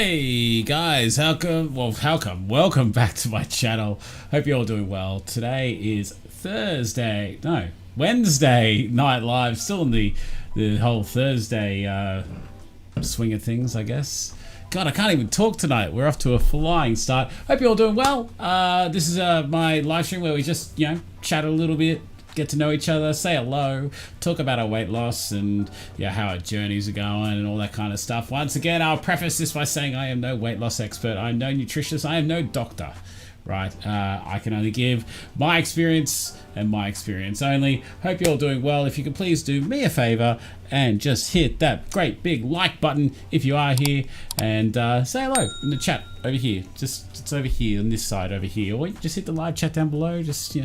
Hey guys, welcome back to my channel. Hope you're all doing well. Today is Wednesday night live. Still in the whole Thursday swing of things, I guess. God, I can't even talk tonight. We're off to a flying start. Hope you're all doing well. This is my live stream where we just, chat a little bit, get to know each other, say hello, talk about our weight loss and how our journeys are going and all that kind of stuff. Once again, I'll preface this by saying I am no weight loss expert. I am no nutritionist. I am no doctor, right? I can only give my experience and my experience only. Hope you're all doing well. If you could please do me a favor and just hit that great big like button if you are here, and say hello in the chat over here. It's over here on this side over here, or just hit the live chat down below. Just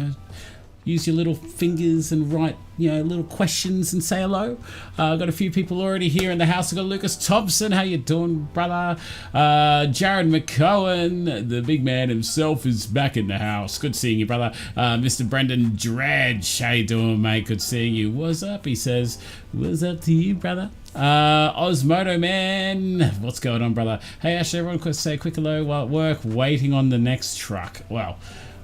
use your little fingers and write, little questions and say hello. I've got a few people already here in the house. I've got Lucas Thompson. How you doing, brother? Jared McCohen, the big man himself, is back in the house. Good seeing you, brother. Mr. Brendan Dredge. How you doing, mate? Good seeing you. What's up? He says, what's up to you, brother? Osmodo Man, what's going on, brother? Hey, Ashley, everyone, say a quick hello while at work, waiting on the next truck. Well,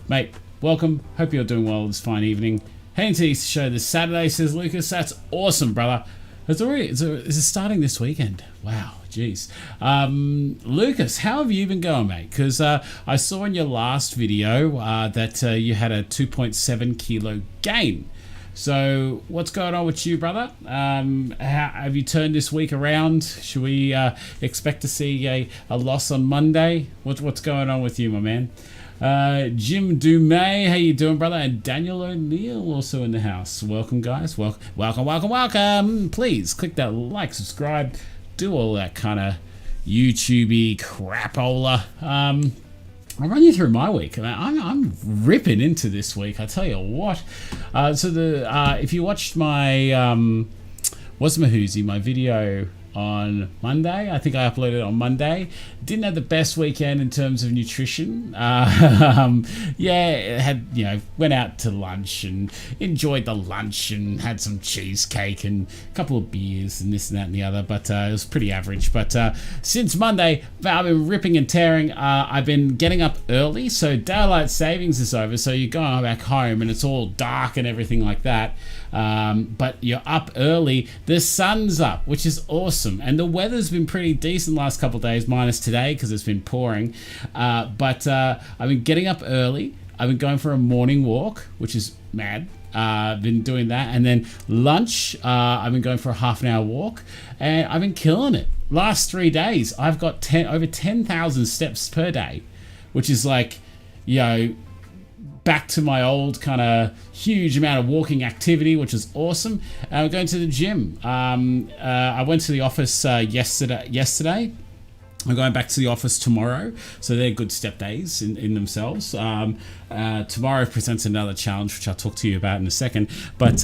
mate, welcome. Hope you're doing well this fine evening. Heading to the show this Saturday, says Lucas. That's awesome, brother. Is it starting this weekend? Wow, jeez. Lucas, how have you been going, mate? Because I saw in your last video that you had a 2.7 kilo gain. So what's going on with you, brother? How have you turned this week around? Should we expect to see a loss on Monday? What's going on with you, my man? Jim Dumay, how you doing, brother? And Daniel O'Neill also in the house. Welcome, guys. Welcome. Please click that like, subscribe, do all that kind of YouTubey crapola. I'll run you through my week. I'm ripping into this week, I tell you what. If you watched my my video on Monday, I think I uploaded it on Monday. Didn't have the best weekend in terms of nutrition. Went out to lunch and enjoyed the lunch and had some cheesecake and a couple of beers and this and that and the other, but it was pretty average. But since Monday, I've been ripping and tearing. I've been getting up early, so daylight savings is over, so you're going back home and it's all dark and everything like that. But you're up early, the sun's up, which is awesome, and the weather's been pretty decent last couple of days, minus today because it's been pouring. But I've been getting up early. I've been going for a morning walk, which is mad. I've been doing that, and then lunch, I've been going for a half an hour walk, and I've been killing it. Last 3 days, I've got over 10,000 steps per day, which is like, back to my old kind of huge amount of walking activity, which is awesome. I'm going to the gym. I went to the office yesterday. I'm going back to the office tomorrow, so they're good step days in themselves. Tomorrow presents another challenge, which I'll talk to you about in a second. But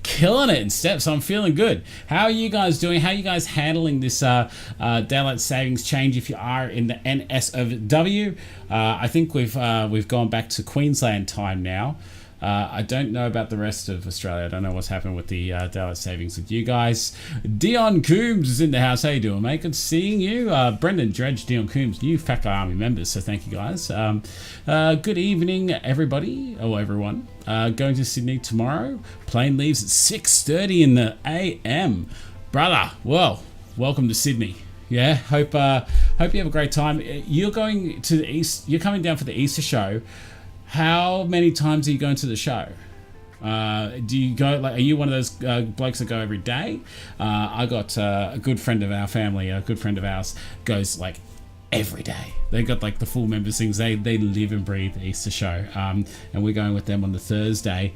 killing it in steps. I'm feeling good. How are you guys doing? How are you guys handling this daylight savings change if you are in the NSW? I think we've gone back to Queensland time now. I don't know about the rest of Australia. I don't know what's happened with the daylight savings with you guys. Dion Coombs is in the house. How you doing, mate? Good seeing you. Brendan Dredge, Dion Coombs, new Fat Guy Army members, so thank you, guys. Good evening, everybody. Oh, everyone. Going to Sydney tomorrow. Plane leaves at 6:30 in the AM. Brother, well, welcome to Sydney. Yeah, hope you have a great time. You're going to the East. You're coming down for the Easter show. How many times are you going to the show? Do you go, are you one of those blokes that go every day? I got a good friend of our family, a good friend of ours, goes like every day. They got like the full members things. They live and breathe the Easter show. And we're going with them on the Thursday,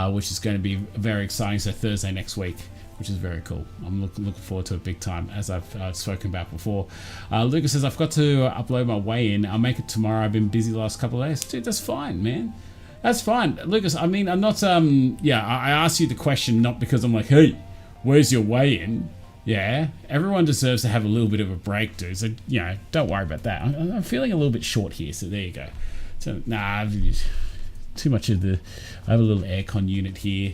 which is going to be very exciting. So Thursday next week, which is very cool. I'm looking forward to it big time, as I've spoken about before. Lucas says, I've got to upload my weigh-in. I'll make it tomorrow. I've been busy the last couple of days. Dude, that's fine, man. That's fine. Lucas, I mean, I'm not, I asked you the question not because I'm like, hey, where's your weigh-in? Yeah, everyone deserves to have a little bit of a break, dude. So, don't worry about that. I'm feeling a little bit short here, so there you go. So, too much of I have a little aircon unit here,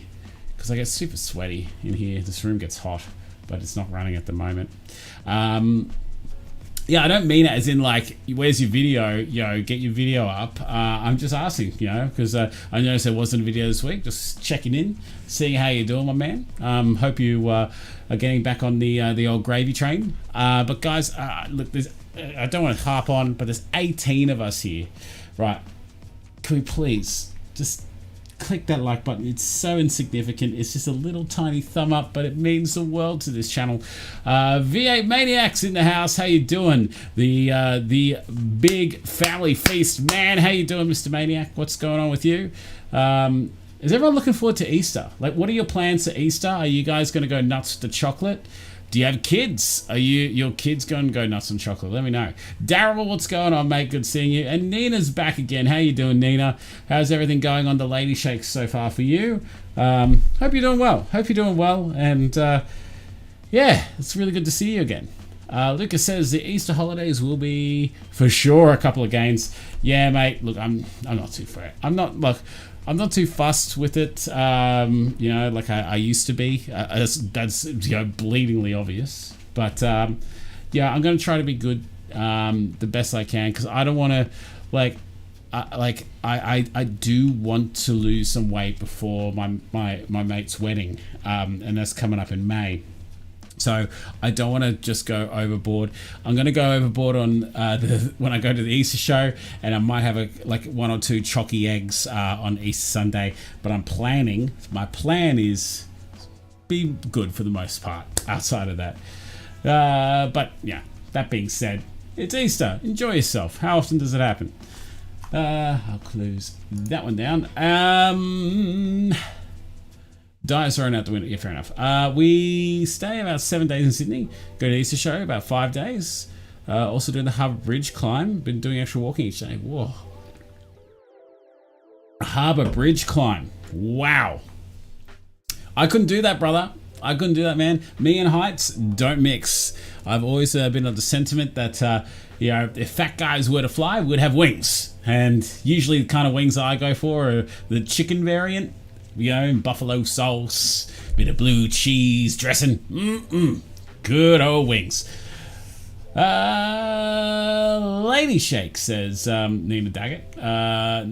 because I get super sweaty in here. This room gets hot, but it's not running at the moment. Yeah, I don't mean it as in like, where's your video? Get your video up. I'm just asking, because I noticed there wasn't a video this week. Just checking in, seeing how you're doing, my man. Hope you are getting back on the old gravy train. But guys, look, I don't want to harp on, but there's 18 of us here, right? Can we please just click that like button? It's so insignificant. It's just a little tiny thumb up, but it means the world to this channel. V8 Maniacs in the house. How you doing? The big family feast man. How you doing, Mr. Maniac? What's going on with you? Is everyone looking forward to Easter? Like, what are your plans for Easter? Are you guys going to go nuts with the chocolate? Do you have kids? Are your kids going to go nuts on chocolate? Let me know. Daryl, what's going on, mate? Good seeing you. And Nina's back again. How you doing, Nina? How's everything going on the Lady Shakes so far for you? Hope you're doing well. And yeah, it's really good to see you again. Lucas says the Easter holidays will be for sure a couple of games. Yeah, mate. Look, I'm not too fair. I'm not too fussed with it, like I used to be. That's bleedingly obvious. But yeah, I'm going to try to be good the best I can, because I don't want to I do want to lose some weight before my mate's wedding, and that's coming up in May. So I don't want to just go overboard. I'm going to go overboard on when I go to the Easter show, and I might have one or two chalky eggs on Easter Sunday. But my plan is be good for the most part outside of that. But yeah, that being said, it's Easter. Enjoy yourself. How often does it happen? I'll close that one down. Diet's thrown out the window. Yeah, fair enough. We stay about 7 days in Sydney. Go to the Easter show about 5 days. Also doing the Harbour Bridge climb. Been doing extra walking each day. Whoa. Harbour Bridge climb. Wow. I couldn't do that, brother. I couldn't do that, man. Me and heights don't mix. I've always been of the sentiment that, if fat guys were to fly, we'd have wings. And usually the kind of wings I go for are the chicken variant. Buffalo sauce, bit of blue cheese dressing. Good old wings. Lady Shake says, Nina Daggett.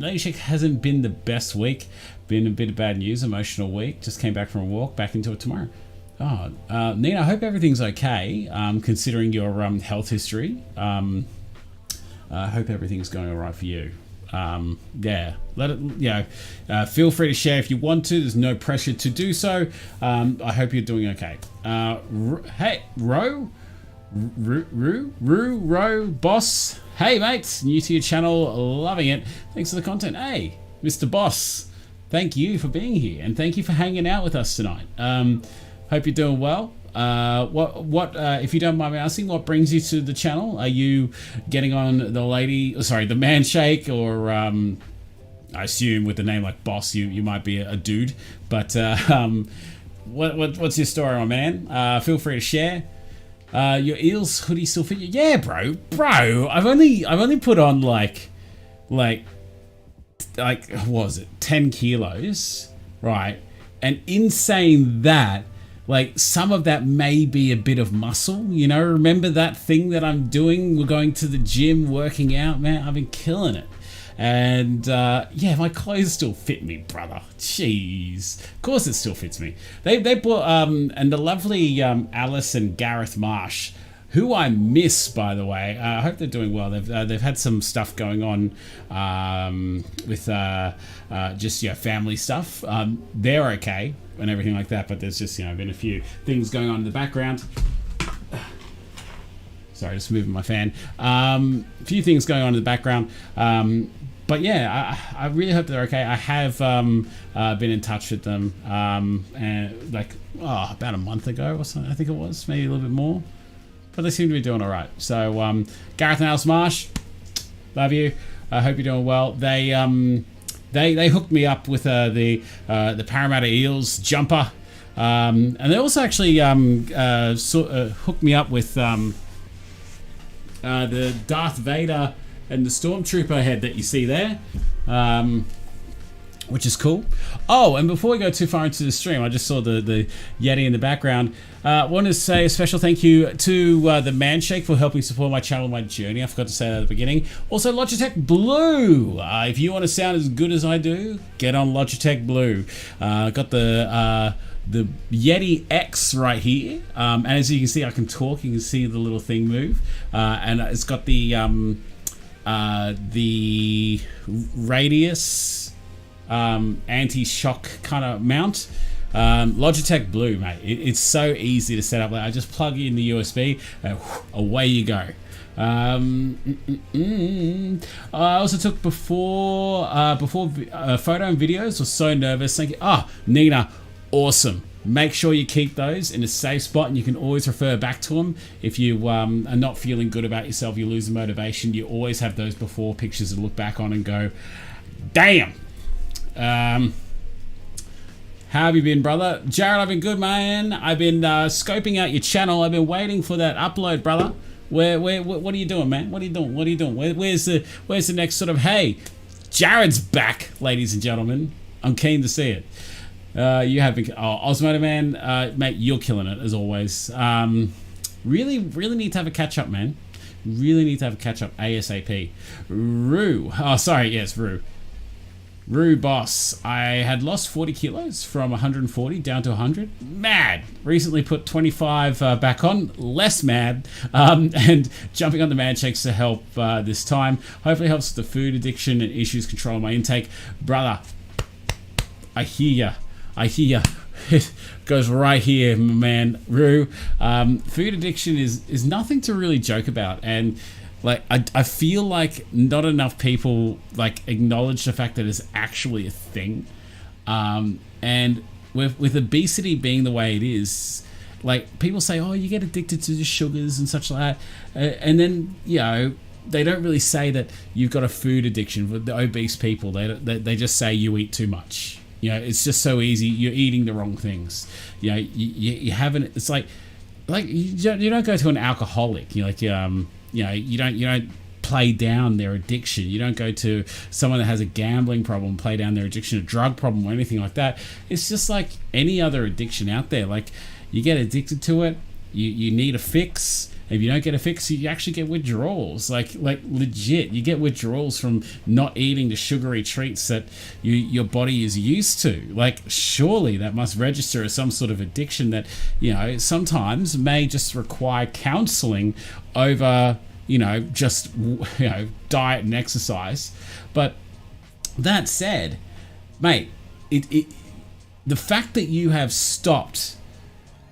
Lady Shake hasn't been the best week. Been a bit of bad news, emotional week. Just came back from a walk, back into it tomorrow. Nina, I hope everything's okay, considering your health history. I hope everything's going all right for you. Feel free to share if you want to. There's no pressure to do so. I hope you're doing okay. Hey, Ro Boss. Hey, mate, new to your channel, loving it. Thanks for the content. Hey, Mr. Boss, thank you for being here, and thank you for hanging out with us tonight. Hope you're doing well. If you don't mind me asking, what brings you to the channel? Are you getting on the man shake, or I assume with a name like Boss, you might be a dude. But what's your story, my man? Feel free to share. Your Eels hoodie still fit you? Yeah, bro. I've only put on like what was it? 10 kilos, right? And in saying that, some of that may be a bit of muscle, remember that thing that I'm doing? We're going to the gym, working out, man. I've been killing it. And my clothes still fit me, brother. Jeez. Of course it still fits me. They bought, and the lovely Alice and Gareth Marsh, who I miss, by the way. I hope they're doing well. They've had some stuff going on with just family stuff. They're okay and everything like that, but there's just been a few things going on in the background. Sorry, just moving my fan. A few things going on in the background. But yeah, I really hope they're okay. I have been in touch with them and about a month ago or something, I think it was, maybe a little bit more. But they seem to be doing all right. So Gareth and Alice Marsh, love you. I hope you're doing well. They hooked me up with the Parramatta Eels jumper, and they also actually hooked me up with the Darth Vader and the Stormtrooper head that you see there. which is cool. Oh, and before we go too far into the stream, I just saw the Yeti in the background. Want to say a special thank you to the Manshake for helping support my channel and my journey. I forgot to say that at the beginning. Also, Logitech Blue. If you want to sound as good as I do, get on Logitech Blue. Got the Yeti X right here. And as you can see, I can talk. You can see the little thing move. And it's got the radius anti-shock kind of mount. Logitech Blue, mate. It's so easy to set up. Like, I just plug in the USB and away you go. I also took before photo and videos. Was so nervous. Thank you. Nina, awesome. Make sure you keep those in a safe spot, and you can always refer back to them. If you are not feeling good about yourself, you lose the motivation, you always have those before pictures to look back on and go, damn. How have you been, brother? Jared, I've been good, man. I've been scoping out your channel. I've been waiting for that upload, brother. What are you doing, man? What are you doing? Where's the next sort of, hey, Jared's back, ladies and gentlemen. I'm keen to see it. You have been, Osmodo Man, mate, you're killing it as always. Really need to have a catch up, man. Really need to have a catch up ASAP. Rue, Rue. Rue Boss, I had lost 40 kilos from 140 down to 100. Mad. Recently put 25 back on. Less mad. And jumping on the man shakes to help this time. Hopefully helps with the food addiction and issues controlling my intake. Brother, I hear ya. It goes right here, man. Rue. Food addiction is nothing to really joke about. And like, I feel like not enough people like acknowledge the fact that it's actually a thing. And with obesity being the way it is, like, people say, oh, you get addicted to the sugars and such like that. And then, you know, they don't really say that you've got a food addiction. With the obese people, they just say you eat too much. You know, it's just so easy. You're eating the wrong things. You know, you haven't. It's like you don't go to an alcoholic. You're like, you know, you don't play down their addiction. You don't go to someone that has a gambling problem, play down their addiction, a drug problem, or anything like that. It's just like any other addiction out there. Like, you get addicted to it. You need a fix. If you don't get a fix, you actually get withdrawals. Like legit, you get withdrawals from not eating the sugary treats that your body is used to. Like, surely that must register as some sort of addiction that, you know, sometimes may just require counseling over, you know, just, you know, diet and exercise. But that said, mate, the fact that you have stopped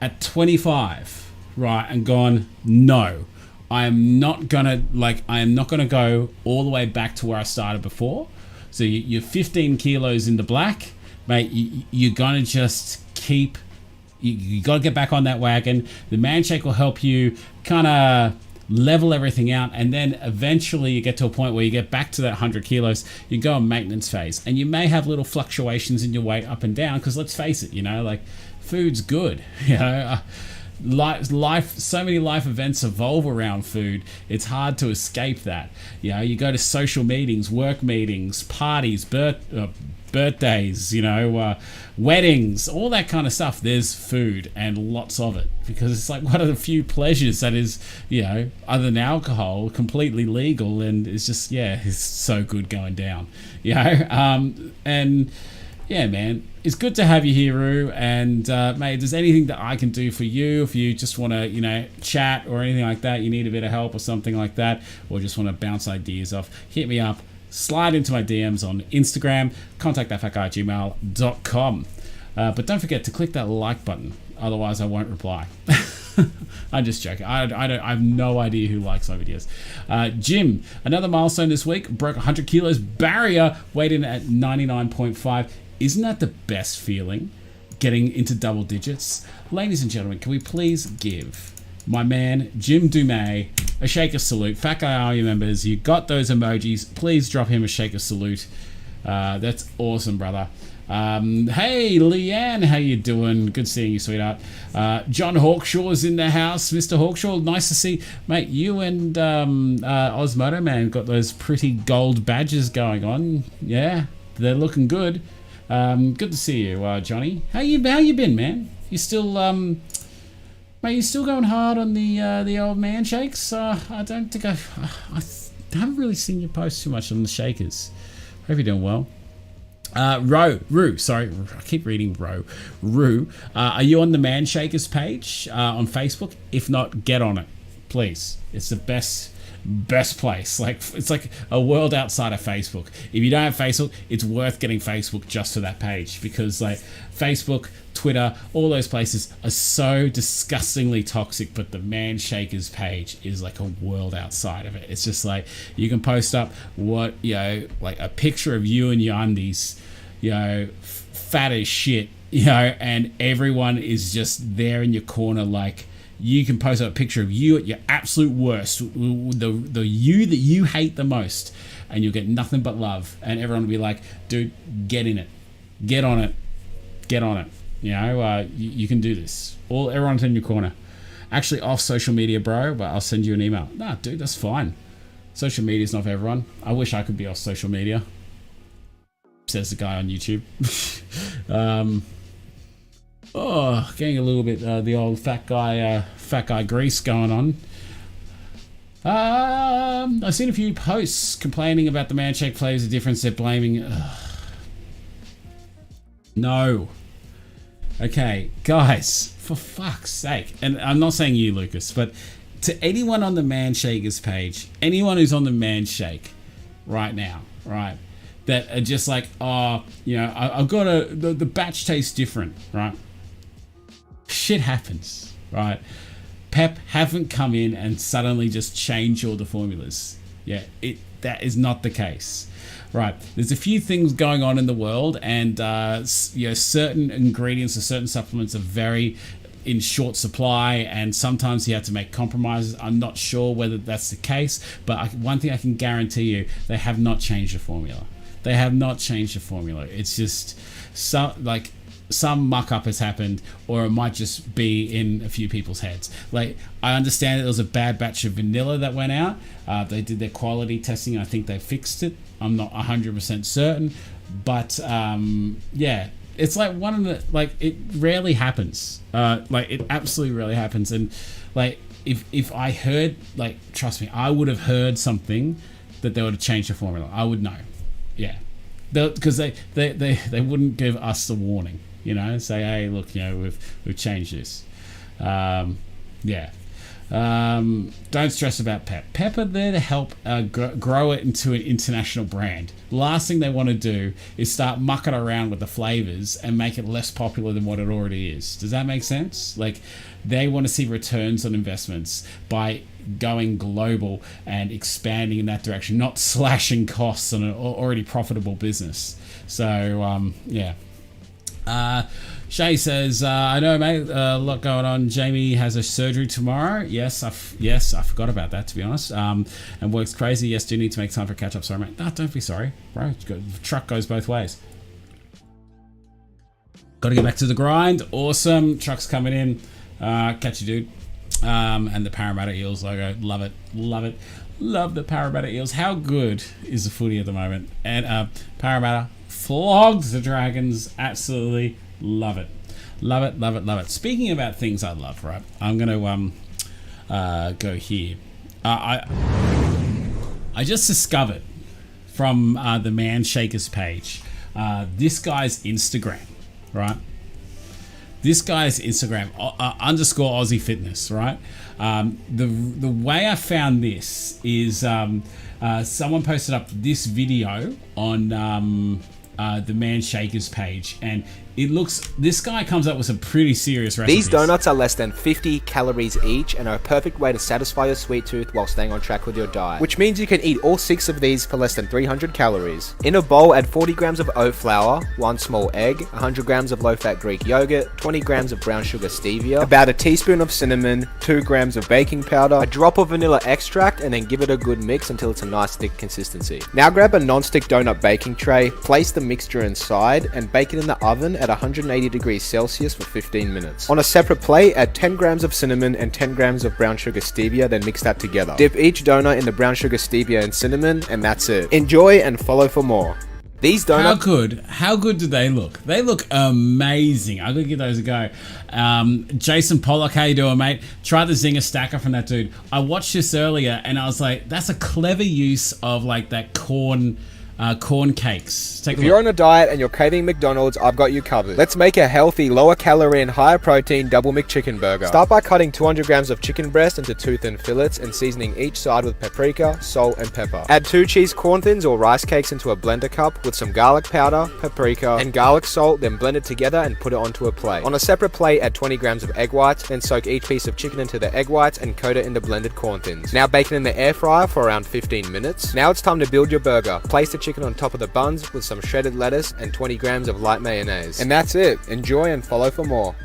at 25, right, and gone, no, I am not gonna go all the way back to where I started before. So you're 15 kilos in the black, mate. You're gonna just keep. You gotta get back on that wagon. The man shake will help you kind of level everything out, and then eventually you get to a point where you get back to that 100 kilos. You go on maintenance phase, and you may have little fluctuations in your weight up and down, because let's face it, you know, like, food's good, you know. Life, so many life events evolve around food. It's hard to escape that. You know, you go to social meetings, work meetings, parties, birthdays, you know, weddings, all that kind of stuff. There's food, and lots of it, because it's like one of the few pleasures that is, you know, other than alcohol, completely legal, and it's just, yeah, it's so good going down, you know. And yeah, man, it's good to have you here, Roo. And mate, if there's anything that I can do for you, if you just want to, you know, chat or anything like that, you need a bit of help or something like that, or just want to bounce ideas off, hit me up, slide into my DMs on Instagram, contactthatfatguy@gmail.com. But don't forget to click that like button, otherwise I won't reply. I'm just joking. I have no idea who likes my videos. Jim, another milestone this week, broke 100 kilos barrier, weighed in at 99.5. Isn't that the best feeling, getting into double digits? Ladies and gentlemen, can we please give my man Jim Dumais a shaker salute? Fat Guy Army members, you got those emojis. Please drop him a shaker salute. That's awesome, brother. Hey Leanne, how you doing? Good seeing you, sweetheart. John Hawkshaw's in the house. Mr. Hawkshaw, nice to see, mate. You and Osmodo Man got those pretty gold badges going on. Yeah, they're looking good. Good to see you, Johnny. How you been, man? You still mate, you still going hard on the old man shakes? I don't think I haven't really seen you post too much on the shakers. Hope you're doing well. Rue, sorry, I keep reading Rue, are you on the Man Shakers page on Facebook? If not, get on it, please. It's the best place. Like, it's like a world outside of Facebook. If you don't have Facebook, it's worth getting Facebook just for that page, because like Facebook, Twitter, all those places are so disgustingly toxic, but the Man Shakers page is like a world outside of it. It's just like, you can post up like a picture of you in your undies, fat as shit, and everyone is just there in your corner. Like, you can post up a picture of you at your absolute worst, the you that you hate the most, and you'll get nothing but love, and everyone will be like, dude, get in it, get on it. You can do this. Everyone's in your corner. Actually, off social media, bro, but I'll send you an email. Nah, dude, that's fine. Social media's not for everyone. I wish I could be off social media, says the guy on YouTube. Getting a little bit the old fat guy grease going on. I've seen a few posts complaining about the Man Shake flavors, the difference they're blaming. No. Okay, guys, for fuck's sake. And I'm not saying you, Lucas, but to anyone on the Man Shakers page, anyone who's on the Man Shake right now, right, that are just like, I've got the batch tastes different, right? Shit happens, right? Pep haven't come in and suddenly just changed all the formulas. Yeah, that is not the case. Right, there's a few things going on in the world, and certain ingredients or certain supplements are very in short supply, and sometimes you have to make compromises. I'm not sure whether that's the case, but one thing I can guarantee you, they have not changed the formula. They have not changed the formula. It's just some muck up has happened, or it might just be in a few people's heads. Like, I understand that there was a bad batch of vanilla that went out. They did their quality testing, and I think they fixed it. I'm not 100% certain, but it's like one of the, like, it rarely happens. It absolutely rarely happens. And like, if I heard, like, trust me, I would have heard something that they would have changed the formula. I would know. Yeah, because they wouldn't give us the warning. Say, hey, look, we've changed this. Don't stress about Pep are there to help grow it into an international brand. The last thing they want to do is start mucking around with the flavors and make it less popular than what it already is. Does that make sense? Like, they want to see returns on investments by going global and expanding in that direction, not slashing costs on an already profitable business. So, Shay says, I know, mate, a lot going on. Jamie has a surgery tomorrow. Yes, I forgot about that, to be honest. And works crazy. Yes, do need to make time for catch up. Sorry, mate. No, don't be sorry, bro. The truck goes both ways. Got to get back to the grind. Awesome. Truck's coming in. Catch you, dude. And the Parramatta Eels logo. Love it. Love the Parramatta Eels. How good is the footy at the moment? And Parramatta flogged the Dragons. Absolutely love it. Speaking about things I love, right? I'm going to go here. I just discovered from the Man Shakers page this guy's Instagram, right? This guy's Instagram, underscore Aussie Fitness, right? The way I found this is someone posted up this video on the Man Shakers page, and this guy comes up with some pretty serious recipes. These donuts are less than 50 calories each and are a perfect way to satisfy your sweet tooth while staying on track with your diet, which means you can eat all 6 of these for less than 300 calories. In a bowl, add 40 grams of oat flour, 1 small egg, 100 grams of low-fat Greek yogurt, 20 grams of brown sugar stevia, about a teaspoon of cinnamon, 2 grams of baking powder, a drop of vanilla extract, and then give it a good mix until it's a nice thick consistency. Now grab a non-stick donut baking tray, place the mixture inside, and bake it in the oven at 180 degrees Celsius for 15 minutes. On a separate plate, add 10 grams of cinnamon and 10 grams of brown sugar stevia, then mix that together. Dip each donut in the brown sugar stevia and cinnamon, and that's it. Enjoy and follow for more. These donuts... How good do they look? They look amazing. I'm going to give those a go. Jason Pollock, how you doing, mate? Try the Zinger Stacker from that dude. I watched this earlier and I was like, that's a clever use of like that corn cakes. If you're on a diet and you're craving McDonald's, I've got you covered. Let's make a healthy, lower calorie and higher protein double McChicken burger. Start by cutting 200 grams of chicken breast into 2 thin fillets and seasoning each side with paprika, salt and pepper. Add 2 cheese corn thins or rice cakes into a blender cup with some garlic powder, paprika and garlic salt, then blend it together and put it onto a plate. On a separate plate, add 20 grams of egg whites, then soak each piece of chicken into the egg whites and coat it in the blended corn thins. Now bake it in the air fryer for around 15 minutes. Now it's time to build your burger. Place the chicken on top of the buns with some shredded lettuce and 20 grams of light mayonnaise. And that's it. Enjoy and follow for more.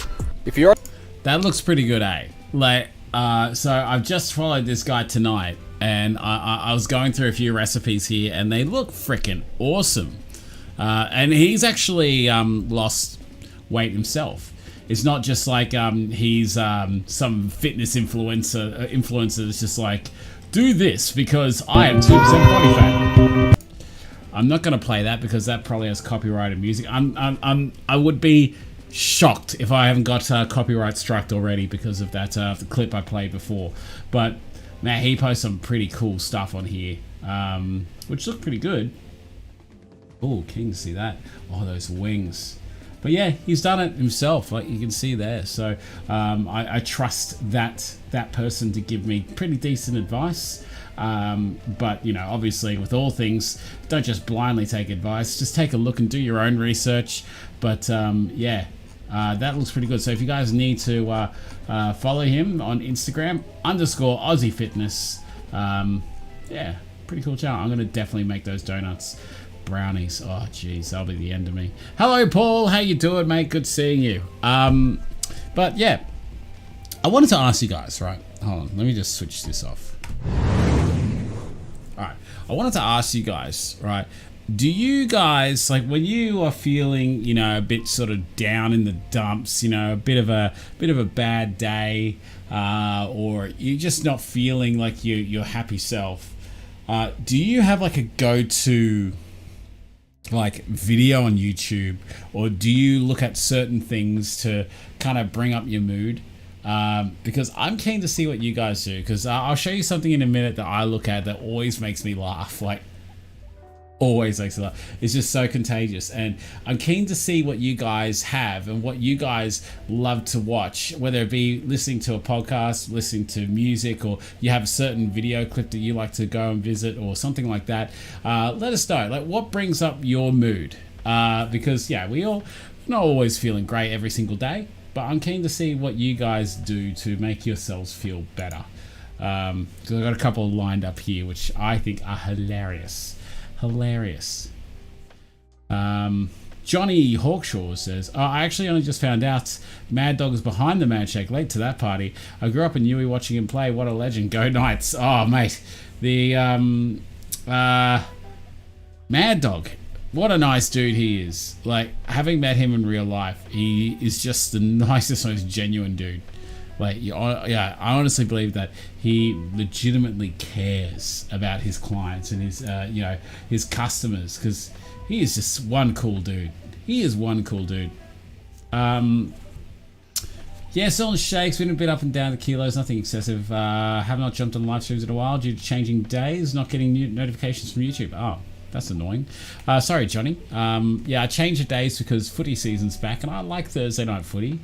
If you're... That looks pretty good, eh? Like, so I've just followed this guy tonight and I was going through a few recipes here and they look freaking awesome. And he's actually lost weight himself. It's not just like he's some fitness influencer that's just like, do this because I am 2% body fat. I'm not going to play that because that probably has copyrighted music. I would be shocked if I haven't got copyright struck already because of that the clip I played before. But man, he posts some pretty cool stuff on here, which look pretty good. Oh, keen to see that. Oh, those wings. But yeah, he's done it himself, like you can see there. So I trust that person to give me pretty decent advice. But you know, obviously with all things, don't just blindly take advice, just take a look and do your own research. But yeah, that looks pretty good. So if you guys need to follow him on Instagram _Aussie Fitness, yeah, pretty cool channel. I'm gonna definitely make those donuts. Brownies, oh geez, that'll be the end of me. Hello Paul, how you doing, mate? Good seeing you. But yeah, I wanted to ask you guys, right, hold on, let me just switch this off. Alright, I wanted to ask you guys, right, do you guys, like when you are feeling, you know, a bit sort of down in the dumps, you know, a bit of a bad day, or you're just not feeling like your happy self, do you have like a go-to like video on YouTube, or do you look at certain things to kind of bring up your mood? Because I'm keen to see what you guys do, because I'll show you something in a minute that I look at that always makes me laugh, like always makes me laugh. It's just so contagious, and I'm keen to see what you guys have and what you guys love to watch, whether it be listening to a podcast, listening to music, or you have a certain video clip that you like to go and visit or something like that. Let us know, like what brings up your mood, because yeah, we're not always feeling great every single day, but I'm keen to see what you guys do to make yourselves feel better. So I've got a couple lined up here which I think are hilarious. Johnny Hawkshaw says, oh, I actually only just found out Mad Dog is behind the Man Shake. Late to that party. I grew up in Newey watching him play. What a legend. Go Knights. Oh, mate. The Mad Dog. What a nice dude he is. Like, having met him in real life, he is just the nicest, most genuine dude. Like, yeah, I honestly believe that he legitimately cares about his clients and his, you know, his customers, because he is just one cool dude. He is one cool dude. Yeah, selling shakes, been a bit up and down the kilos, nothing excessive. Have not jumped on live streams in a while due to changing days, not getting new notifications from YouTube. Oh, that's annoying. Sorry, Johnny. Yeah, I changed the days because footy season's back, and I like Thursday night footy.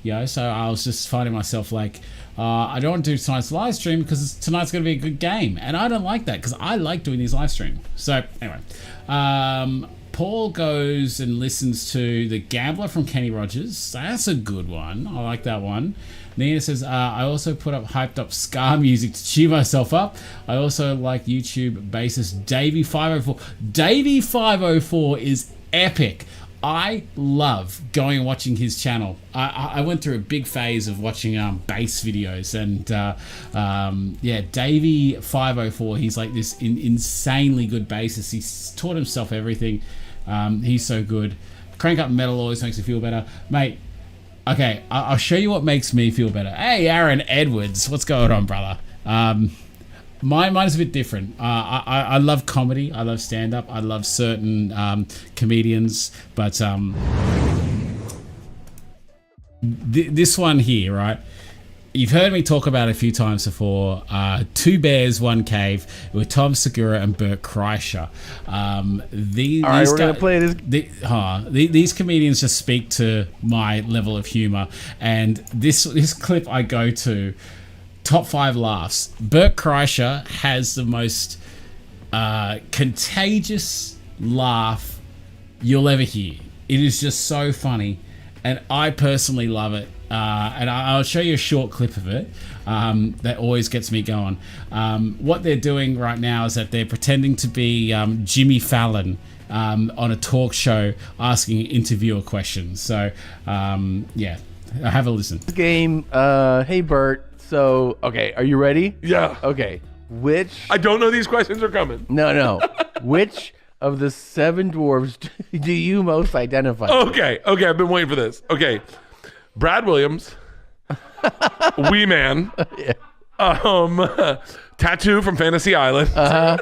You know, so I was just finding myself like, I don't want to do tonight's live stream because tonight's going to be a good game. And I don't like that because I like doing these live streams. So, anyway. Paul goes and listens to The Gambler from Kenny Rogers. That's a good one. I like that one. Nina says, I also put up hyped up ska music to cheer myself up. I also like YouTube bassist Davey504. Davey504 is epic. I love going and watching his channel. I went through a big phase of watching bass videos, and yeah, Davey504, he's like this insanely good bassist. He's taught himself everything. He's so good. Crank Up Metal always makes me feel better. Mate, okay, I'll show you what makes me feel better. Hey, Aaron Edwards, what's going on, brother? Mine's a bit different. I love comedy. I love stand-up. I love certain comedians, but this one here, right? You've heard me talk about it a few times before. Two Bears, One Cave with Tom Segura and Bert Kreischer. All right, we're going to play this. These comedians just speak to my level of humor. And this clip I go to, top 5 laughs. Bert Kreischer has the most contagious laugh you'll ever hear. It is just so funny. And I personally love it. And I'll show you a short clip of it that always gets me going. What they're doing right now is that they're pretending to be Jimmy Fallon on a talk show asking interviewer questions. So, yeah, have a listen. Game, hey, Bert. So, okay, are you ready? Yeah. Okay. Which... I don't know these questions are coming. No. Which of the 7 dwarves do you most identify with? Okay, I've been waiting for this. Okay. Brad Williams, Wee Man, Tattoo from Fantasy Island, and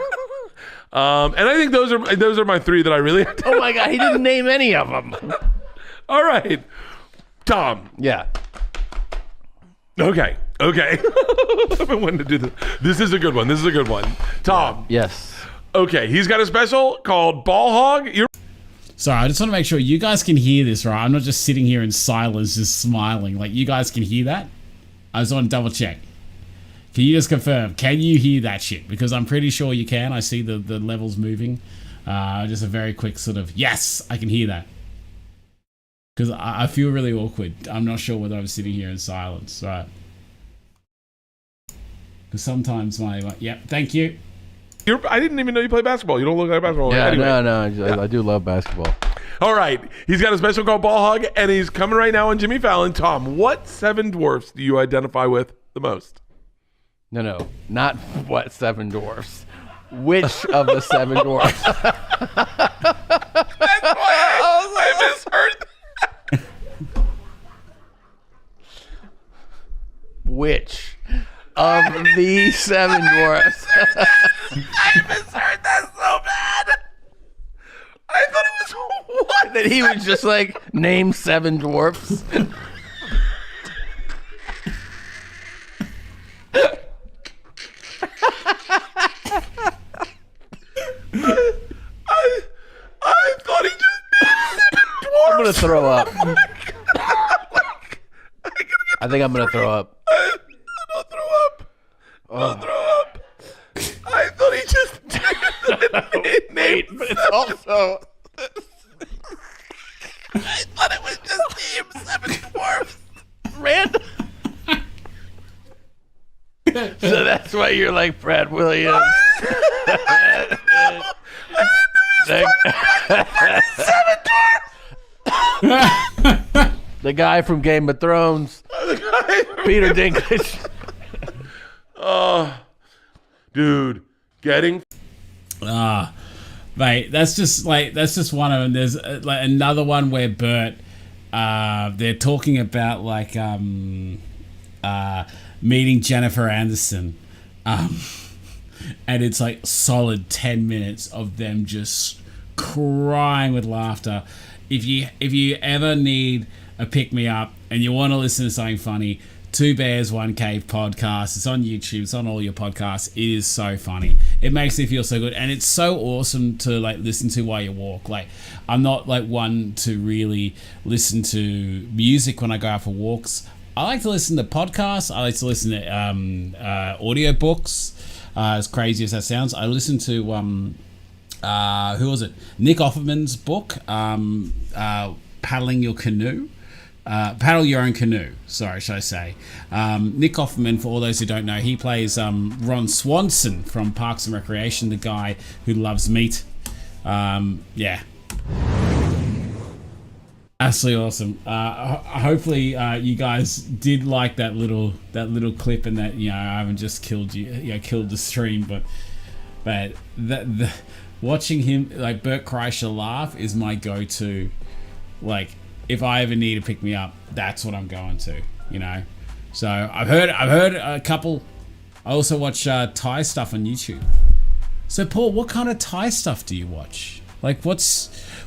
I think those are my 3 that I really. Oh my God, he didn't name any of them. All right, Tom. Yeah. Okay. I've been wanting to do this. This is a good one. Tom. Yes. Okay, he's got a special called Ball Hog. Sorry, I just want to make sure you guys can hear this, right? I'm not just sitting here in silence, just smiling. Like, you guys can hear that? I just want to double check. Can you just confirm? Can you hear that shit? Because I'm pretty sure you can. I see the levels moving. Just a very quick sort of, yes, I can hear that. Because I feel really awkward. I'm not sure whether I'm sitting here in silence, right? Because sometimes yep, thank you. I didn't even know you play basketball. You don't look like a basketball. Yeah, anyway. no. I do love basketball. All right. He's got a special called Ball Hog, and he's coming right now on Jimmy Fallon. Tom, what 7 dwarfs do you identify with the most? No. Not what 7 dwarfs. Which of the 7 dwarfs? That's why I misheard that. Which of the 7 dwarfs? I misheard that so bad. I thought it was what? That he was just like, name 7 dwarfs. I thought he just named 7 dwarfs. I'm gonna throw up. I think I'm gonna throw up. Don't throw up. Don't throw up. I thought he just named But it's also... I thought it was just named 7 dwarfs. random. So that's why you're like Brad Williams. The guy from Game of Thrones. Peter Dinklage. Dude, getting mate, that's just one of them. There's like another one where Bert, they're talking about like meeting Jennifer Aniston, and it's like solid 10 minutes of them just crying with laughter. If you ever need a pick me up and you want to listen to something funny, Two Bears, One Cave podcast. It's on YouTube. It's on all your podcasts. It is so funny. It makes me feel so good, and it's so awesome to like listen to while you walk. Like, I'm not like one to really listen to music when I go out for walks. I like to listen to podcasts. I like to listen to audiobooks. As crazy as that sounds, I listen to who was it? Nick Offerman's book, Paddling Your Canoe. Paddle Your Own Canoe, sorry, should I say. Nick Offerman, for all those who don't know, he plays Ron Swanson from Parks and Recreation, the guy who loves meat. Yeah. Absolutely awesome. Hopefully you guys did like that little clip, and that, you know, I haven't just killed the stream, but the watching him, like, Bert Kreischer laugh is my go-to. Like, if I ever need to pick me up, that's what I'm going to, you know. So I've heard a couple I also watch Thai stuff on YouTube. So Paul, what kind of Thai stuff do you watch? Like,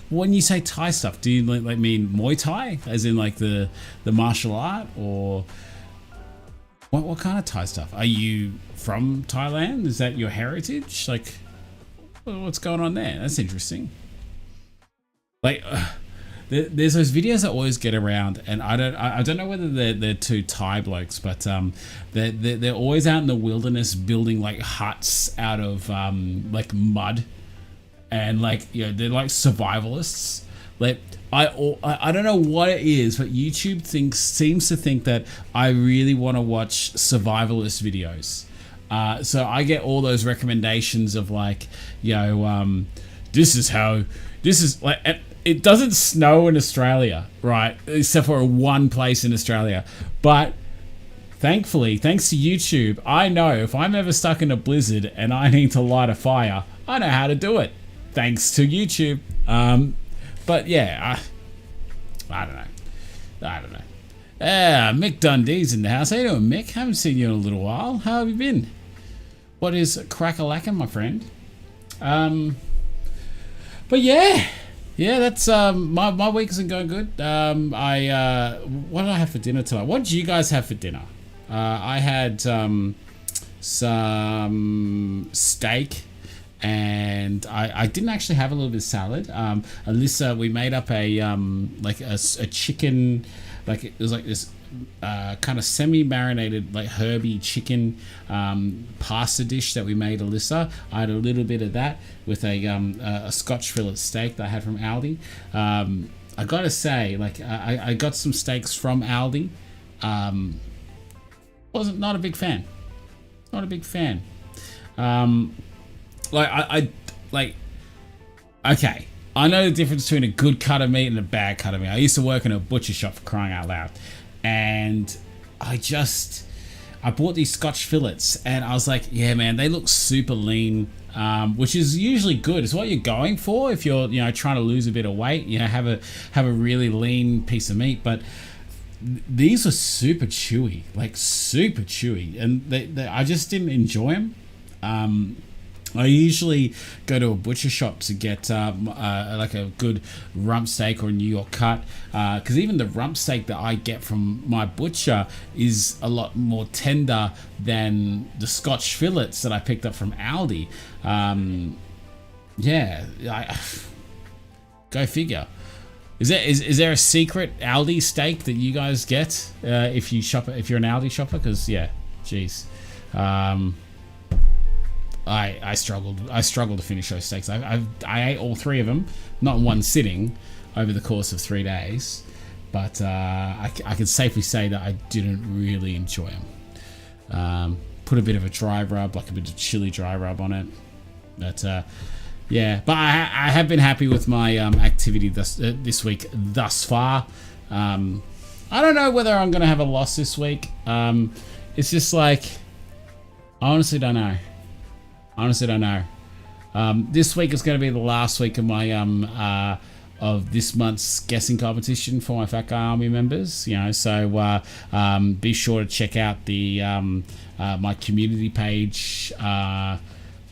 when you say Thai stuff, do you like mean Muay Thai, as in like the martial art, or what kind of Thai stuff? Are you from Thailand? Is that your heritage? Like, what's going on there? That's interesting. Like, there's those videos that always get around, and I don't know whether they're two Thai blokes, but they're always out in the wilderness building like huts out of like mud, and like, you know, they're like survivalists. Like, I don't know what it is, but YouTube seems to think that I really want to watch survivalist videos. So I get all those recommendations of like, you know, this is like, it doesn't snow in Australia, right? Except for one place in Australia. But thankfully, thanks to YouTube, I know if I'm ever stuck in a blizzard and I need to light a fire, I know how to do it. Thanks to YouTube. But yeah, I don't know. Mick Dundee's in the house. How you doing, Mick? Haven't seen you in a little while. How have you been? What is crack-a-lackin', my friend? But yeah, that's my week isn't going good. What did I have for dinner tonight? What did you guys have for dinner? I had some steak, and I didn't actually have a little bit of salad. Alyssa, we made up a chicken, like it was like this kind of semi-marinated, like herby chicken pasta dish that we made, Alyssa. I had a little bit of that with a Scotch fillet steak that I had from Aldi. I gotta say, like, I got some steaks from Aldi. Not a big fan. Okay, I know the difference between a good cut of meat and a bad cut of meat. I used to work in a butcher shop, for crying out loud, and I bought these Scotch fillets, and I was like, yeah, man, they look super lean, which is usually good. It's what you're going for if you're, you know, trying to lose a bit of weight. You know, have a really lean piece of meat, but these were super chewy, and I just didn't enjoy them. I usually go to a butcher shop to get like a good rump steak or a New York cut, because even the rump steak that I get from my butcher is a lot more tender than the Scotch fillets that I picked up from Aldi. Go figure. Is there a secret Aldi steak that you guys get if you're an Aldi shopper? Because geez. I struggled to finish those steaks. I ate all three of them, not in one sitting, over the course of 3 days, but I can safely say that I didn't really enjoy them. Put a bit of a dry rub, like a bit of chili dry rub on it, but but I have been happy with my activity this week thus far. I don't know whether I'm going to have a loss this week. It's just like, I honestly don't know. This week is going to be the last week of my of this month's guessing competition for my Fat Guy Army members. You know, so be sure to check out the my community page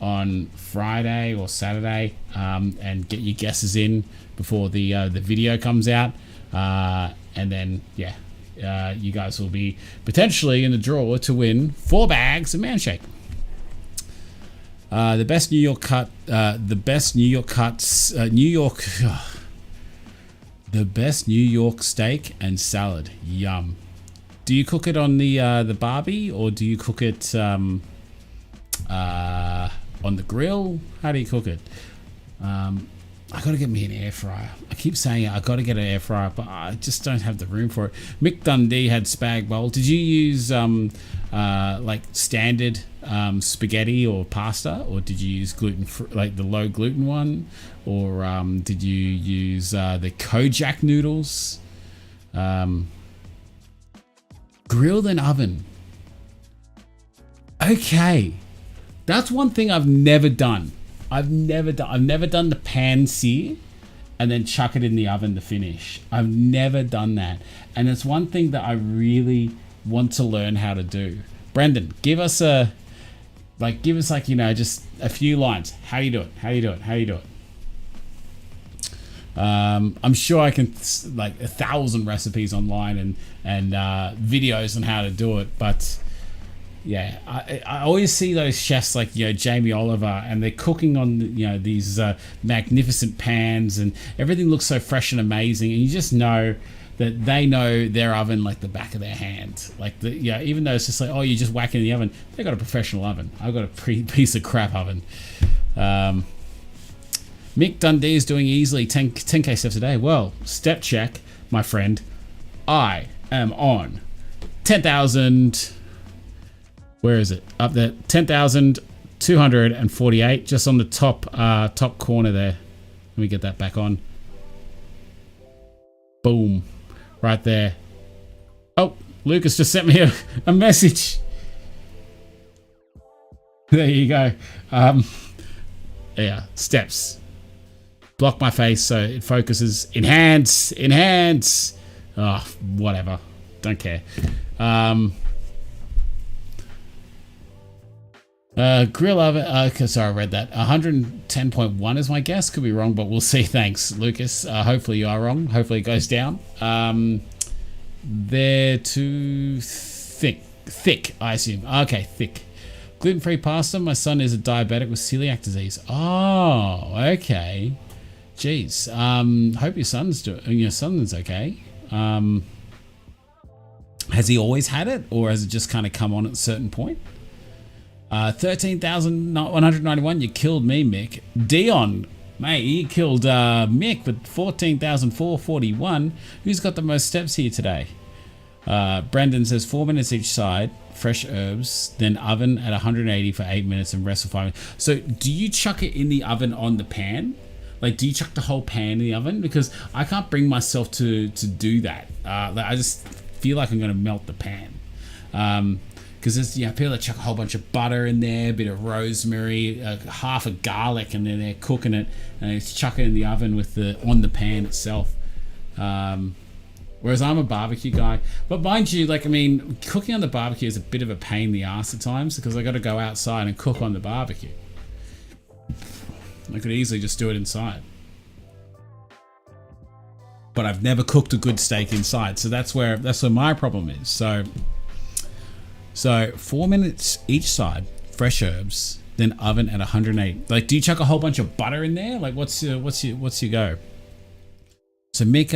on Friday or Saturday, and get your guesses in before the video comes out, and then you guys will be potentially in the draw to win 4 bags of Manshake. The best New York cut, the best New York steak and salad. Yum. Do you cook it on the Barbie, or do you cook it on the grill? How do you cook it? I gotta get me an air fryer. I keep saying it, I gotta get an air fryer, but I just don't have the room for it. Mick Dundee had spag bowl. Did you use like standard spaghetti or pasta, or did you use gluten like the low gluten one, or did you use the Kojak noodles? Grilled and oven. Okay, that's one thing I've never done. I've never done the pan sear and then chuck it in the oven to finish. I've never done that, and it's one thing that I really want to learn how to do. Brendan, give us a Like, give us like, just a few lines. How do you do it? How do you do it? How do you do it? I'm sure I can like 1,000 recipes online and videos on how to do it, but yeah, I always see those chefs like Jamie Oliver, and they're cooking on these magnificent pans, and everything looks so fresh and amazing, and you just know that they know their oven like the back of their hand. Like even though it's just like, oh, you just whack in the oven, they got a professional oven. I've got a piece of crap oven. Mick Dundee is doing easily 10k steps a day. Well, step check, my friend. I am on 10,000. Where is it? Up there, 10,248, just on the top corner there. Let me get that back on. Boom, right there. Oh, Lucas just sent me a message. There you go. Yeah, steps. Block my face so it focuses. Enhance. Oh, whatever. Don't care. Grill oven. Okay, sorry, I read that. 110.1 is my guess. Could be wrong, but we'll see. Thanks, Lucas. Hopefully you are wrong. Hopefully it goes down. They're too thick, I assume. Okay, thick. Gluten-free pasta. My son is a diabetic with celiac disease. Oh, okay. Jeez. Hope your son's okay. Has he always had it, or has it just kind of come on at a certain point? 13,191. You killed me, Mick. Dion, mate, you killed Mick with 14,441. Who's got the most steps here today? Brendan says 4 minutes each side, fresh herbs, then oven at 180 for 8 minutes and rest for 5 minutes. So do you chuck it in the oven on the pan? Like, do you chuck the whole pan in the oven? Because I can't bring myself to do that. I just feel like I'm going to melt the pan. Because there's people that chuck a whole bunch of butter in there, a bit of rosemary, half a garlic, and then they're cooking it and it's chuck it in the oven on the pan itself. Whereas I'm a barbecue guy, but mind you, cooking on the barbecue is a bit of a pain in the ass at times because I got to go outside and cook on the barbecue. I could easily just do it inside. But I've never cooked a good steak inside, so that's where my problem is. So 4 minutes each side, fresh herbs, then oven at 108. Like, do you chuck a whole bunch of butter in there? Like, what's your go? So Mick,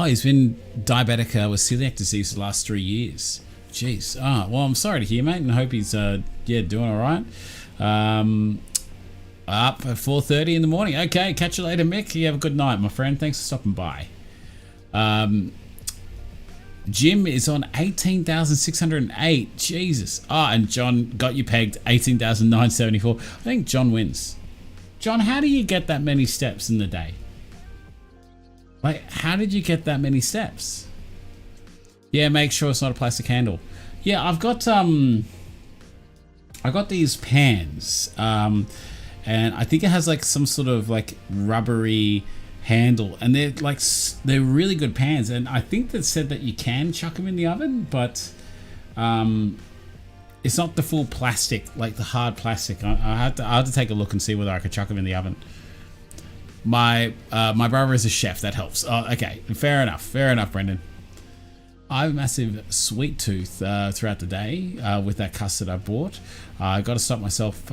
he's been diabetic with celiac disease the last 3 years. Jeez. Well, I'm sorry to hear, mate, and I hope he's doing all right. Up at 4:30 in the morning. Okay, catch you later, Mick. You have a good night, my friend. Thanks for stopping by. Jim is on 18,608. Jesus. And John got you pegged 18,974. I think John wins. John, how do you get that many steps in the day? Like, how did you get that many steps? Yeah, make sure it's not a plastic handle. Yeah, I've got these pans, and I think it has like some sort of like rubbery handle, and they're really good pans, and I think that said that you can chuck them in the oven, but it's not the full plastic, like the hard plastic. I had to take a look and see whether I could chuck them in the oven. My brother is a chef. That helps. Oh, okay, fair enough, Brendan. I have a massive sweet tooth throughout the day with that custard I bought. I got to stop myself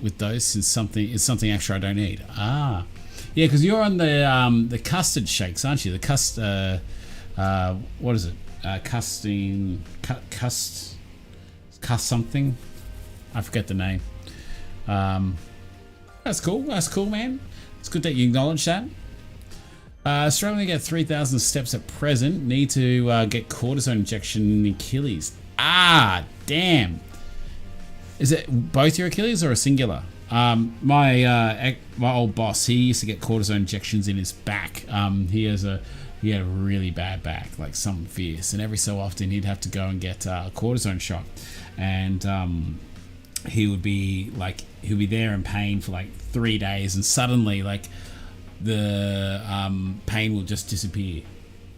with those since it's something extra I don't need. Yeah, because you're on the custard shakes, aren't you? The what is it? Cust something. I forget the name. That's cool, man. It's good that you acknowledge that. Struggling to get 3,000 steps at present. Need to get cortisone injection in the Achilles. Damn. Is it both your Achilles or a singular? My old boss, he used to get cortisone injections in his back. He had a really bad back, like something fierce, and every so often he'd have to go and get a cortisone shot, and he would be there in pain for like 3 days, and suddenly like the pain will just disappear.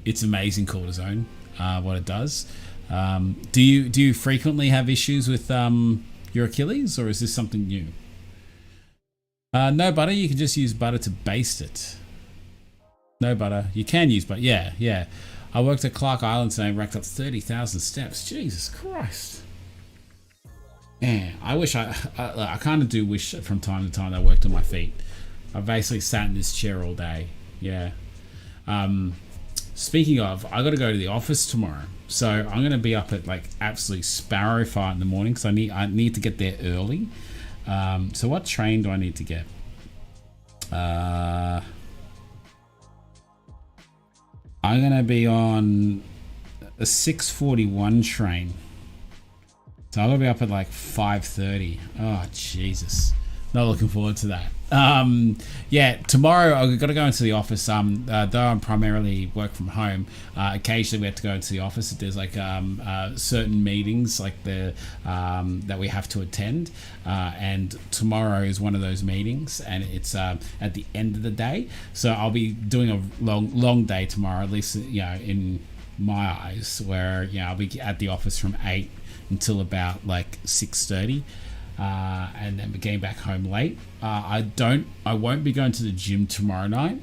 It's amazing, cortisone, what it does. Do you frequently have issues with your Achilles, or is this something new? No butter. You can just use butter to baste it. No butter. You can use butter. Yeah. I worked at Clark Island today and racked up 30,000 steps. Jesus Christ. Yeah, I wish I kind of do wish from time to time that I worked on my feet. I basically sat in this chair all day. Yeah. Speaking of, I got to go to the office tomorrow. So I'm going to be up at like absolutely sparrow fart in the morning because I need to get there early. So what train do I need to get? I'm going to be on a 6:41 train. So I'm going to be up at like 5:30. Oh, Jesus. Not looking forward to that. Yeah, tomorrow I've got to go into the office. Though I'm primarily work from home, occasionally we have to go into the office if there's like certain meetings like that we have to attend. And tomorrow is one of those meetings, and it's at the end of the day. So I'll be doing a long day tomorrow, at least in my eyes, where I'll be at the office from 8 until about like 6:30. And then we're getting back home late. I won't be going to the gym tomorrow night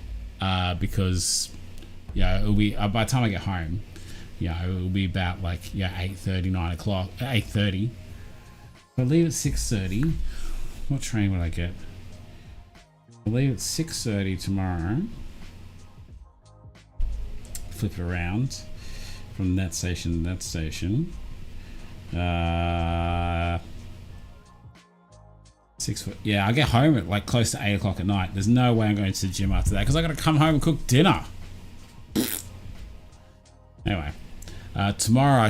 because it'll be by the time I get home, it'll be about like 8:30, 9 o'clock, 8:30. If I leave at 6:30, what train would I get? I leave at 6:30 tomorrow. Flip it around from that station to that station. 6 foot. Yeah, I get home at like close to 8 o'clock at night. There's no way I'm going to the gym after that because I got to come home and cook dinner. Anyway, tomorrow I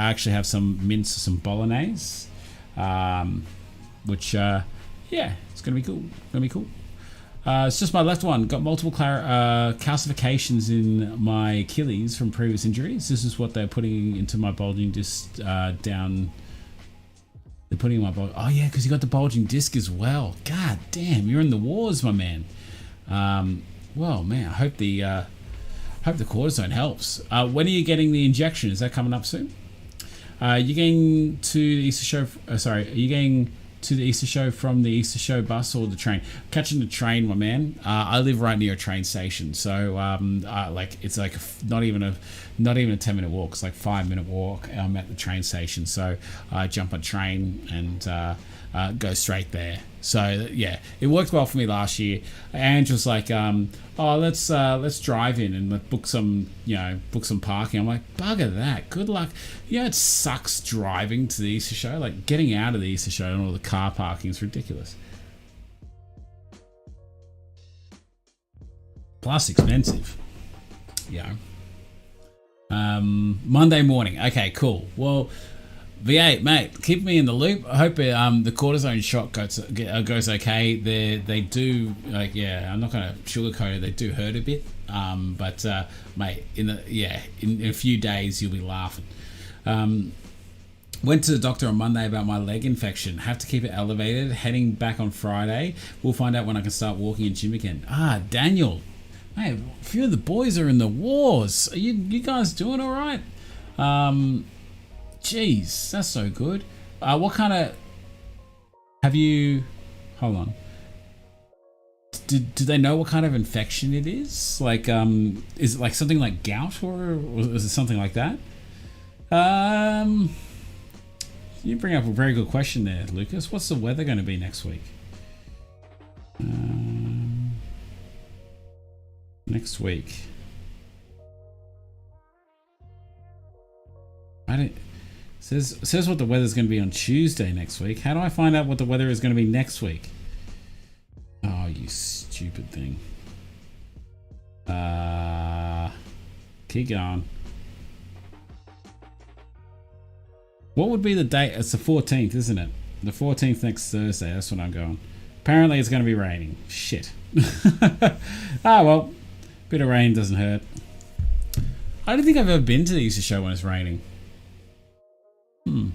actually have some mince or some bolognese, which it's gonna be cool. It's just my left one. Got multiple calcifications in my Achilles from previous injuries. This is what they're putting into my bulging disc down. They're putting in my bulging. Oh yeah, because you got the bulging disc as well. God damn, you're in the wars, my man. Well, man, I hope the cortisone helps. When are you getting the injection? Is that coming up soon? You getting to the Easter show? Are you getting to the Easter show from the Easter show bus or the train? Catching the train, my man. I live right near a train station, so it's like not even a 10-minute walk. It's like 5-minute walk. I'm at the train station, so I jump on a train and go straight there. So yeah, it worked well for me last year. Angela's like, let's drive in and book some parking. I'm like, bugger that. Good luck. It sucks driving to the Easter show. Like getting out of the Easter show and all the car parking is ridiculous. Plus expensive. Monday morning. Okay, cool. Well, V8, mate, keep me in the loop. I hope the cortisone shot goes okay. They do, I'm not going to sugarcoat it. They do hurt a bit, but mate, in a few days you'll be laughing. Went to the doctor on Monday about my leg infection. Have to keep it elevated. Heading back on Friday. We'll find out when I can start walking in gym again. Daniel, mate, a few of the boys are in the wars. Are you guys doing all right? Jeez, that's so good. What kind of... Have you... Hold on. Do they know what kind of infection it is? Like, is it like something like gout or is it something like that? You bring up a very good question there, Lucas. What's the weather going to be next week? Next week. Says what the weather's going to be on Tuesday next week. How do I find out what the weather is going to be next week? Oh, you stupid thing. Keep going. What would be the date? It's the 14th, isn't it? The 14th next Thursday. That's when I'm going. Apparently it's going to be raining. Shit. Well. Bit of rain doesn't hurt. I don't think I've ever been to the Easter show when it's raining. I'm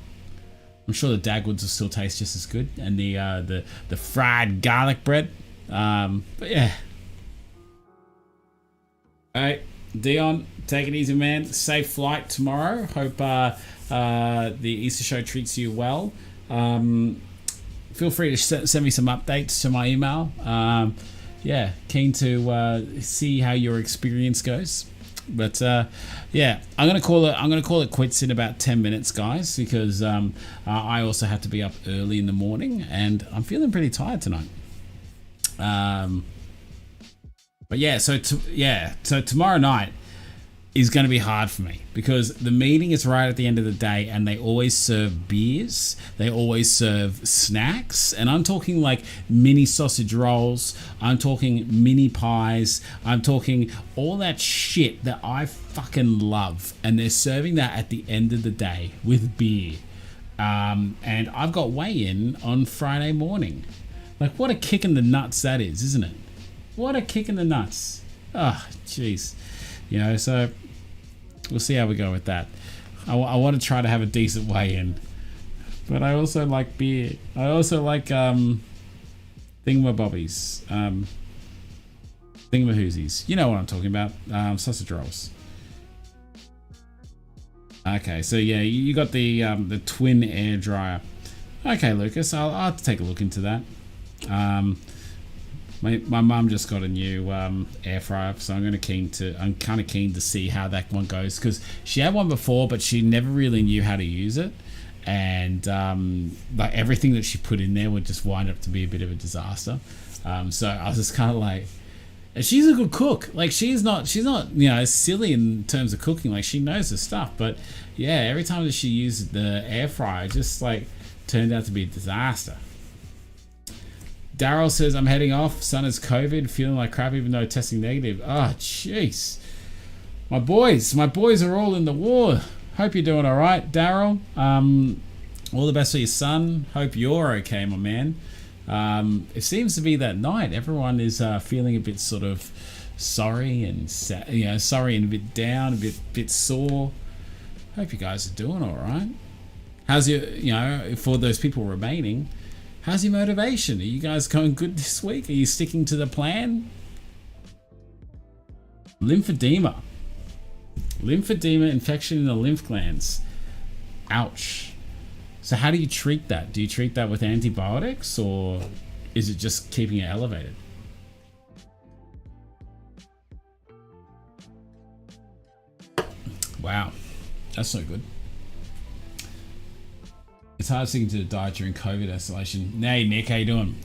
sure the Dagwoods will still taste just as good, and the fried garlic bread. But yeah. All right, Dion, take it easy, man. Safe flight tomorrow. Hope the Easter show treats you well. feel free to send me some updates to my email. Yeah, keen to see how your experience goes. But yeah, I'm gonna call it quits in about 10 minutes, guys, because I also have to be up early in the morning, and I'm feeling pretty tired tonight. But yeah, so tomorrow night is going to be hard for me because the meeting is right at the end of the day, and they always serve beers, they always serve snacks, and I'm talking like mini sausage rolls, I'm talking mini pies, I'm talking all that shit that I fucking love, and they're serving that at the end of the day with beer. And I've got weigh-in on Friday morning. Like, what a kick in the nuts that is, isn't it? What a kick in the nuts. Oh, jeez. You know, so we'll see how we go with that. I want to try to have a decent weigh-in. But I also like beer. I also like thingamabobbies. Thingamahoozies. You know what I'm talking about. Sausage rolls. Okay, so yeah, you got the twin air dryer. Okay, Lucas, I'll have to take a look into that. My mum just got a new air fryer, so I'm kind of keen to see how that one goes, because she had one before, but she never really knew how to use it, and like everything that she put in there would just wind up to be a bit of a disaster. So I was just kind of like, she's a good cook. Like she's not silly in terms of cooking. Like she knows her stuff, but yeah, every time that she used the air fryer, it just like turned out to be a disaster. Daryl says, I'm heading off. Son has COVID, feeling like crap even though testing negative. Oh, jeez. My boys are all in the war. Hope you're doing all right, Daryl. All the best for your son. Hope you're okay, my man. It seems to be that night. Everyone is feeling a bit sort of sorry and sorry and a bit down, a bit sore. Hope you guys are doing all right. How's your, for those people remaining, how's your motivation? Are you guys going good this week? Are you sticking to the plan? Lymphedema. Lymphedema, infection in the lymph glands. Ouch. So how do you treat that? Do you treat that with antibiotics, or is it just keeping it elevated? Wow. That's no good. It's hard sticking to the diet during COVID isolation. Hey, Nick, how you doing?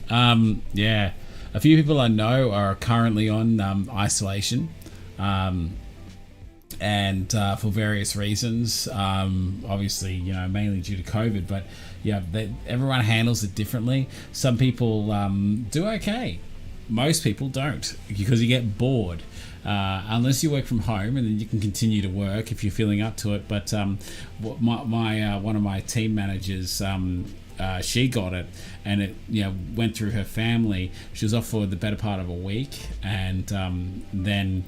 Yeah, a few people I know are currently on isolation, and for various reasons. Obviously, mainly due to COVID, but yeah, everyone handles it differently. Some people do okay. Most people don't, because you get bored. Unless you work from home, and then you can continue to work if you're feeling up to it. But one of my team managers, she got it, and it went through her family. She was off for the better part of a week, and then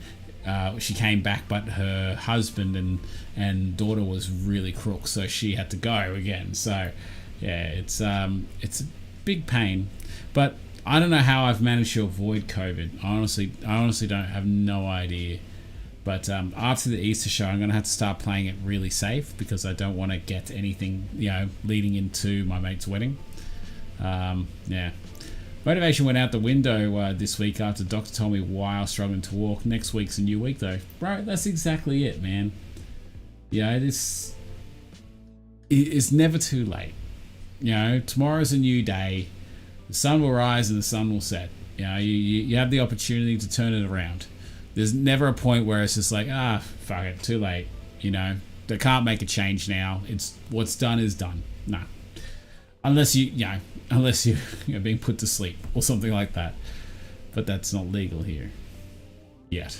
she came back, but her husband and daughter was really crook, so she had to go again. So yeah, it's a big pain, but I don't know how I've managed to avoid COVID. I honestly have no idea. But after the Easter show, I'm going to have to start playing it really safe, because I don't want to get anything, leading into my mate's wedding. Yeah. Motivation went out the window this week after the doctor told me why I was struggling to walk. Next week's a new week, though. Bro, that's exactly it, man. It's never too late. Tomorrow's a new day. The sun will rise and the sun will set. You have the opportunity to turn it around. There's never a point where it's just like, fuck it, too late. They can't make a change now. It's what's done is done. No, unless you're being put to sleep or something like that. But that's not legal here yet.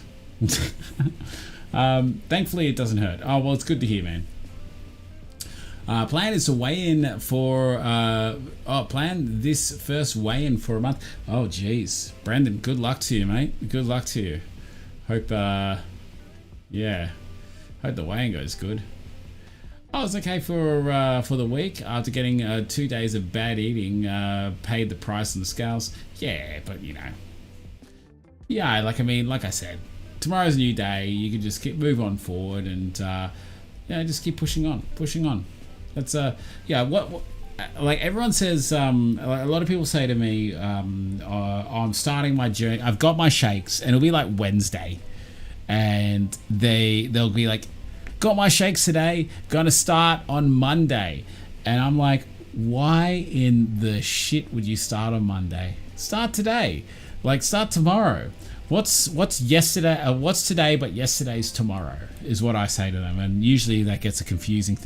Thankfully, it doesn't hurt. Oh well, it's good to hear, man. Plan is to weigh in for plan this first weigh-in for a month. Oh geez, Brandon, good luck to you, mate. Good luck to you. Hope hope the weigh-in goes good. I was okay for the week after getting 2 days of bad eating. Paid the price on the scales. Yeah, but like I said, tomorrow's a new day. You can just move on forward and just keep pushing on. That's what like everyone says, a lot of people say to me, I'm starting my journey. I've got my shakes, and it'll be like Wednesday, and they'll be like, got my shakes today, gonna start on Monday, and I'm like, why in the shit would you start on Monday? Start today, like start tomorrow. What's yesterday? What's today? But yesterday's tomorrow is what I say to them, and usually that gets a confused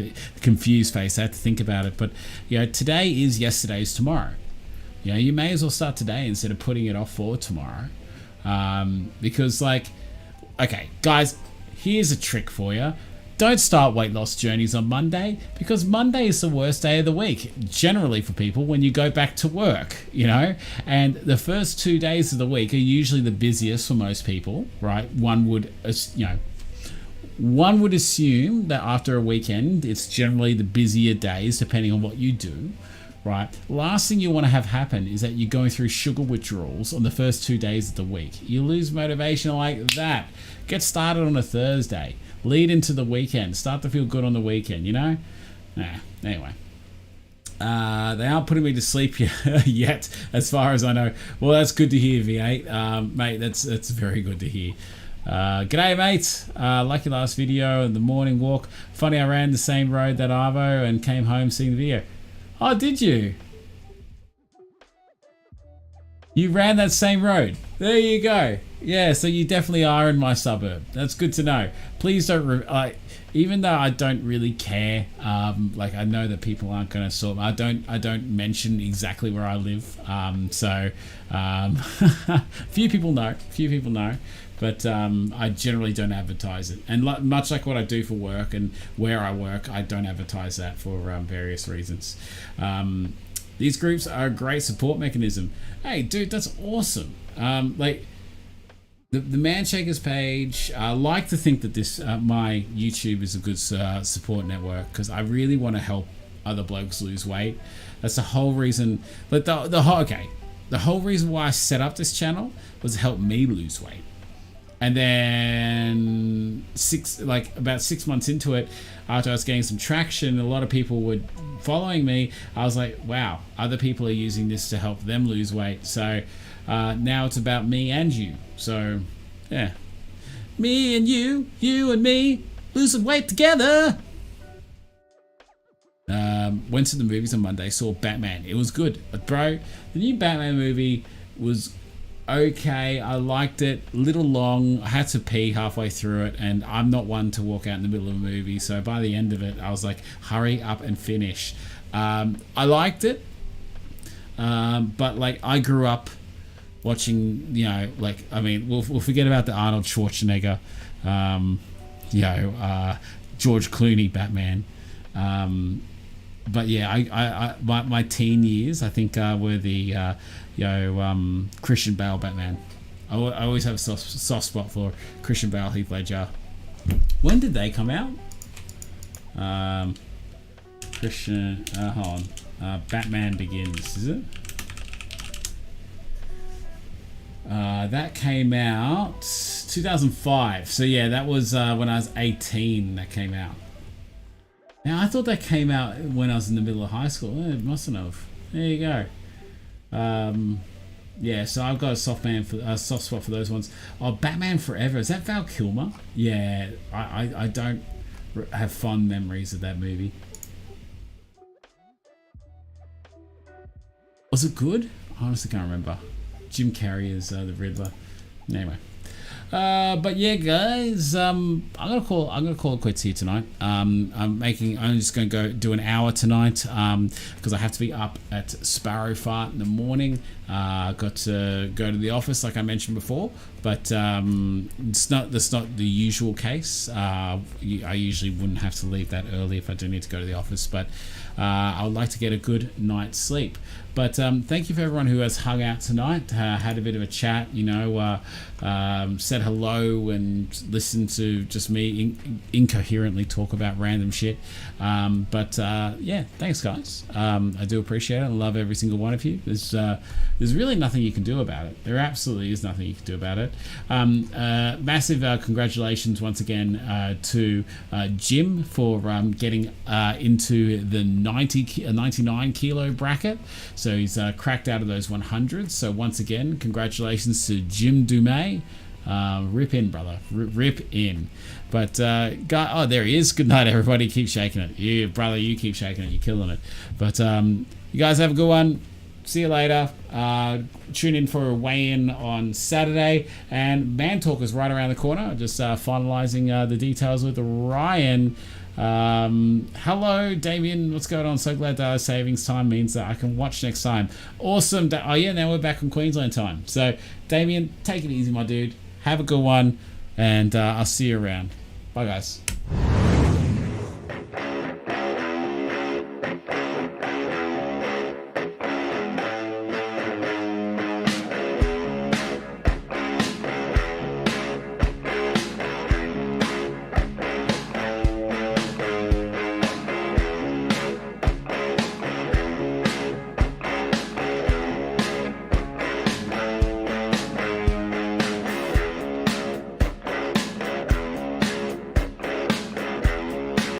face. I have to think about it, but today is yesterday's tomorrow. You may as well start today instead of putting it off for tomorrow, because okay, guys, here's a trick for you. Don't start weight loss journeys on Monday, because Monday is the worst day of the week, generally for people when you go back to work, and the first 2 days of the week are usually the busiest for most people, right? One would assume that after a weekend, it's generally the busier days, depending on what you do, right? Last thing you want to have happen is that you're going through sugar withdrawals on the first 2 days of the week. You lose motivation like that. Get started on a Thursday. Lead into the weekend. Start to feel good on the weekend, Anyway. They aren't putting me to sleep yet, as far as I know. Well, that's good to hear, V8. Mate, that's very good to hear. G'day, mate. Like your last video and the morning walk. Funny, I ran the same road that Arvo and came home seeing the video. Oh, did you? You ran that same road. There you go. Yeah, so you definitely are in my suburb. That's good to know. Please don't, even though I don't really care, I know that people aren't going to sort. I don't mention exactly where I live. Few people know, but I generally don't advertise it. And much like what I do for work and where I work, I don't advertise that for various reasons. These groups are a great support mechanism. Hey, dude, that's awesome. The Man Shakers page, I like to think that this my YouTube is a good support network, because I really want to help other blokes lose weight. That's the whole reason. But the whole reason why I set up this channel was to help me lose weight. And then about 6 months into it, after I was getting some traction, a lot of people were following me. I was like, wow, other people are using this to help them lose weight. So now it's about me and you. So yeah, me and you and me losing weight together. Went to the movies on Monday, saw Batman. It was good, but bro, the new Batman movie was okay. I liked it. A little long. I had to pee halfway through it, and I'm not one to walk out in the middle of a movie, so by the end of it I was like, hurry up and finish. I liked it, but I grew up watching, we'll forget about the Arnold Schwarzenegger, George Clooney Batman, but yeah, my teen years, I think, were the Christian Bale Batman. I always have a soft spot for Christian Bale, Heath Ledger. When did they come out? Hold on. Batman Begins, is it? That came out 2005. So yeah, that was when I was 18. That came out. Now I thought that came out when I was in the middle of high school. It mustn't have. There you go. Yeah, so I've got a soft spot for those ones. Oh, Batman Forever. Is that Val Kilmer? Yeah, I don't have fond memories of that movie. Was it good? I honestly can't remember. Jim Carrey is the Riddler. Anyway, but yeah, guys, I'm gonna call it quits here tonight. I'm just gonna go do an hour tonight because I have to be up at Sparrow Fart in the morning. Got to go to the office like I mentioned before, but that's not the usual case. I usually wouldn't have to leave that early if I do need to go to the office, but I would like to get a good night's sleep. But thank you for everyone who has hung out tonight, had a bit of a chat, said hello and listened to just me incoherently talk about random shit. But yeah, thanks guys. I do appreciate it. I love every single one of you. There's really nothing you can do about it. There absolutely is nothing you can do about it. Massive congratulations once again to Jim for getting into the a 99 kilo bracket. So he's cracked out of those 100s. So once again, congratulations to Jim Dumais. Rip in, brother. Rip in. But there he is. Good night, everybody. Keep shaking it. You, brother, you keep shaking it. You're killing it. But you guys have a good one. See you later. Tune in for a weigh-in on Saturday. And Man Talk is right around the corner. Just finalizing the details with Ryan. Hello, Damien. What's going on? So glad that savings time means that I can watch next time. Awesome. Now we're back on Queensland time. So, Damien, take it easy, my dude. Have a good one. And I'll see you around. Bye, guys.